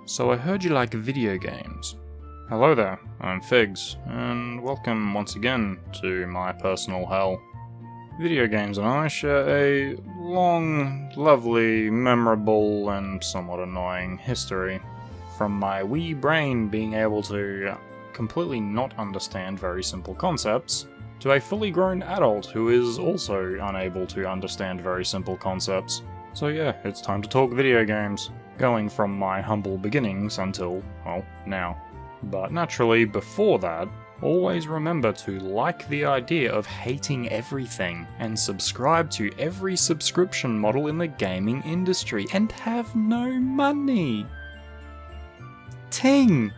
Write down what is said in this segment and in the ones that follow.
So I heard you like video games. Hello there, I'm Figs, and welcome once again to my personal hell. Video games and I share a long, lovely, memorable, and somewhat annoying history. From my wee brain being able to completely not understand very simple concepts, to a fully grown adult who is also unable to understand very simple concepts. So yeah, it's time to talk video games. Going from my humble beginnings until, well, now. But naturally, before that, always remember to like the idea of hating everything, and subscribe to every subscription model in the gaming industry, and have no money! Ting!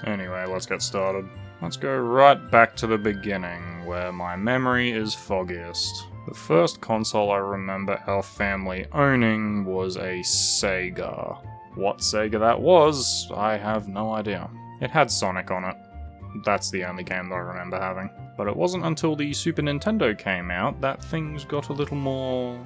Anyway, let's get started. Let's go right back to the beginning, where my memory is foggiest. The first console I remember our family owning was a Sega. What Sega that was, I have no idea. It had Sonic on it. That's the only game that I remember having. But it wasn't until the Super Nintendo came out that things got a little more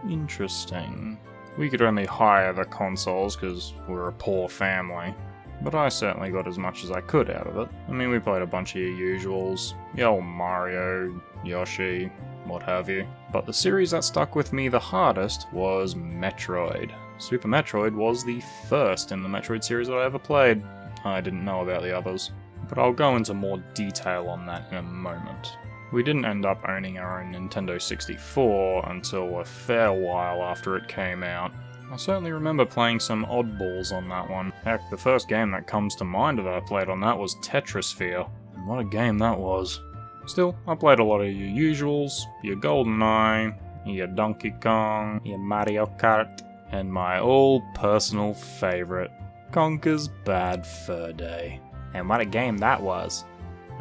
interesting. We could only hire the consoles because we were a poor family. But I certainly got as much as I could out of it. I mean, we played a bunch of your usuals. Your old Mario, Yoshi, what have you. But the series that stuck with me the hardest was Metroid. Super Metroid was the first in the Metroid series that I ever played. I didn't know about the others, but I'll go into more detail on that in a moment. We didn't end up owning our own Nintendo 64 until a fair while after it came out. I certainly remember playing some oddballs on that one. Heck, the first game that comes to mind that I played on that was Tetrasphere, and what a game that was. Still, I played a lot of your usuals, your GoldenEye, your Donkey Kong, your Mario Kart, and my all-personal favourite, Conker's Bad Fur Day. And what a game that was.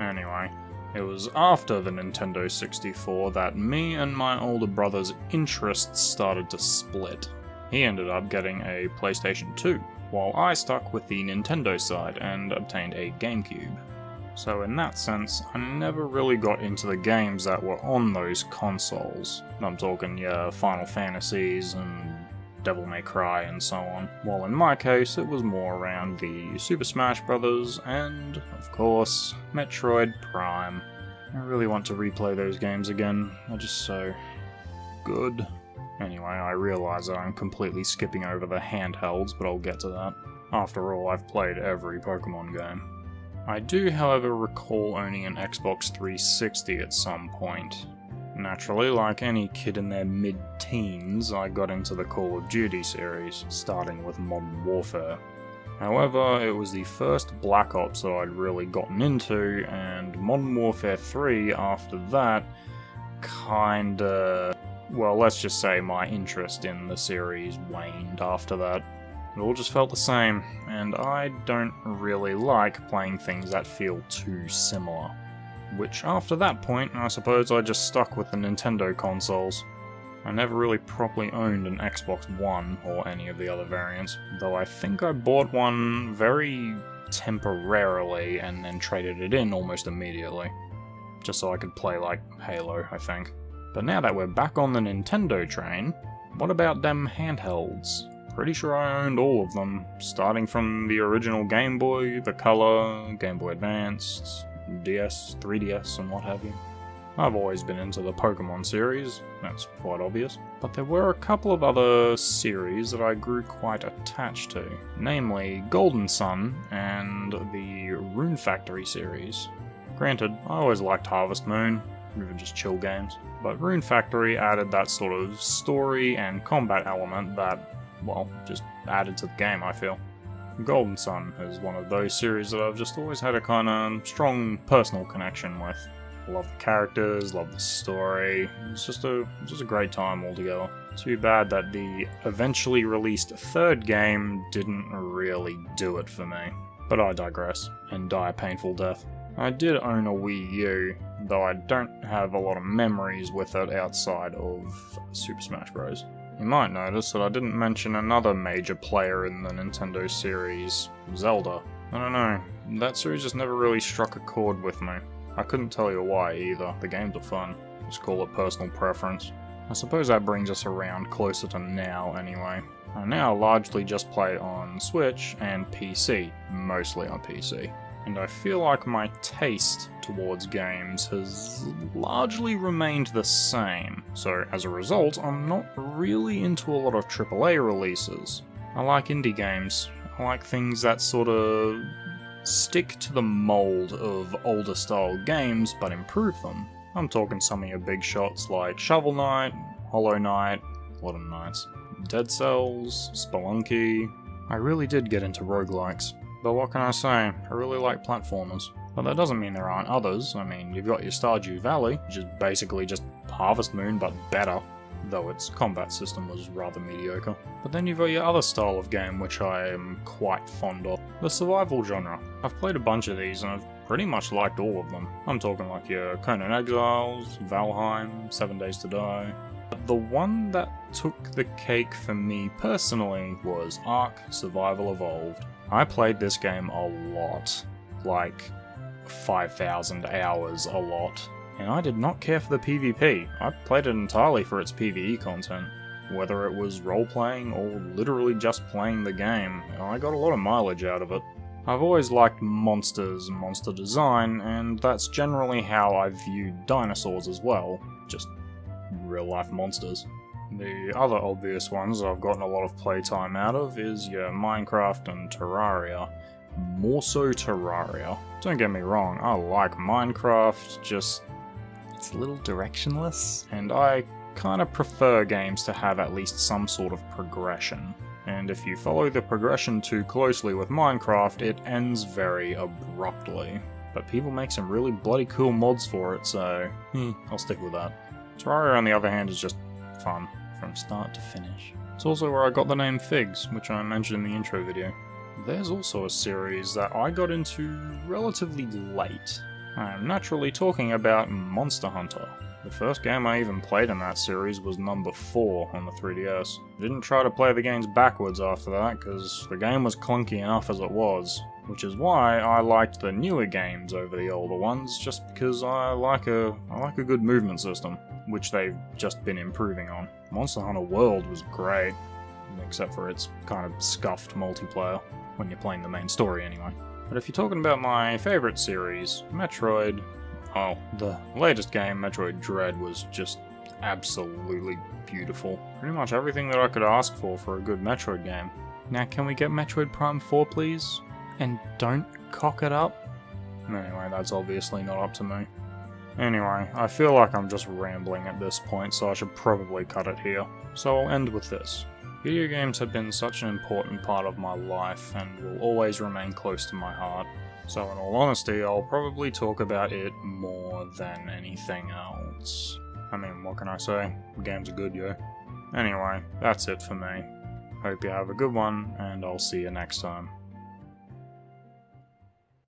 Anyway, it was after the Nintendo 64 that me and my older brother's interests started to split. He ended up getting a PlayStation 2, while I stuck with the Nintendo side and obtained a GameCube. So in that sense, I never really got into the games that were on those consoles. I'm talking your Final Fantasies and Devil May Cry and so on. While in my case, it was more around the Super Smash Bros. And, of course, Metroid Prime. I really want to replay those games again, they're just so good. Anyway, I realise that I'm completely skipping over the handhelds, but I'll get to that. After all, I've played every Pokemon game. I do, however, recall owning an Xbox 360 at some point. Naturally, like any kid in their mid-teens, I got into the Call of Duty series, starting with Modern Warfare. However, it was the first Black Ops that I'd really gotten into, and Modern Warfare 3 after that kinda... well, let's just say my interest in the series waned after that. It all just felt the same, and I don't really like playing things that feel too similar. Which, after that point, I suppose I just stuck with the Nintendo consoles. I never really properly owned an Xbox One or any of the other variants, though I think I bought one very temporarily and then traded it in almost immediately. Just so I could play, like, Halo, I think. But now that we're back on the Nintendo train, what about them handhelds? Pretty sure I owned all of them, starting from the original Game Boy, the Color, Game Boy Advanced, DS, 3DS, and what have you. I've always been into the Pokemon series, that's quite obvious, but there were a couple of other series that I grew quite attached to, namely Golden Sun and the Rune Factory series. Granted, I always liked Harvest Moon, even just chill games, but Rune Factory added that sort of story and combat element that, well, just added to the game, I feel. Golden Sun is one of those series that I've just always had a kind of strong personal connection with. I love the characters, love the story, it's just a great time altogether. Too bad that the eventually released third game didn't really do it for me. But I digress, and die a painful death. I did own a Wii U, though I don't have a lot of memories with it outside of Super Smash Bros. You might notice that I didn't mention another major player in the Nintendo series, Zelda. I don't know, that series just never really struck a chord with me. I couldn't tell you why either, the games are fun, just call it personal preference. I suppose that brings us around closer to now anyway. I now largely just play on Switch and PC, mostly on PC. And I feel like my taste towards games has largely remained the same, so as a result, I'm not really into a lot of AAA releases. I like indie games. I like things that sort of stick to the mold of older style games but improve them. I'm talking some of your big shots like Shovel Knight, Hollow Knight, a lot of Knights, Dead Cells, Spelunky. I really did get into roguelikes, but what can I say, I really like platformers. But that doesn't mean there aren't others. I mean, you've got your Stardew Valley, which is basically just Harvest Moon but better, though its combat system was rather mediocre. But then you've got your other style of game which I am quite fond of, the survival genre. I've played a bunch of these and I've pretty much liked all of them. I'm talking like your Conan Exiles, Valheim, 7 Days to Die. The one that took the cake for me personally was Ark Survival Evolved. I played this game a lot, like 5,000 hours a lot, and I did not care for the PvP. I played it entirely for its PvE content, whether it was role-playing or literally just playing the game. I got a lot of mileage out of it. I've always liked monsters and monster design, and that's generally how I viewed dinosaurs as well, just real-life monsters. The other obvious ones I've gotten a lot of playtime out of is your Minecraft and Terraria. More so Terraria. Don't get me wrong, I like Minecraft, just it's a little directionless, and I kind of prefer games to have at least some sort of progression. And if you follow the progression too closely with Minecraft, it ends very abruptly. But people make some really bloody cool mods for it, so I'll stick with that. Terraria, on the other hand, is just fun from start to finish. It's also where I got the name Figs, which I mentioned in the intro video. There's also a series that I got into relatively late. I'm naturally talking about Monster Hunter. The first game I even played in that series was number 4 on the 3DS. I didn't try to play the games backwards after that, because the game was clunky enough as it was. Which is why I liked the newer games over the older ones, just because I like a good movement system, which they've just been improving on. Monster Hunter World was great, except for its kind of scuffed multiplayer, when you're playing the main story anyway. But if you're talking about my favourite series, Metroid, oh, the latest game, Metroid Dread, was just absolutely beautiful. Pretty much everything that I could ask for a good Metroid game. Now can we get Metroid Prime 4 please? And don't cock it up? Anyway, that's obviously not up to me. Anyway, I feel like I'm just rambling at this point, so I should probably cut it here. So I'll end with this. Video games have been such an important part of my life and will always remain close to my heart. So in all honesty, I'll probably talk about it more than anything else. I mean, what can I say? Games are good, yo. Anyway, that's it for me. Hope you have a good one, and I'll see you next time.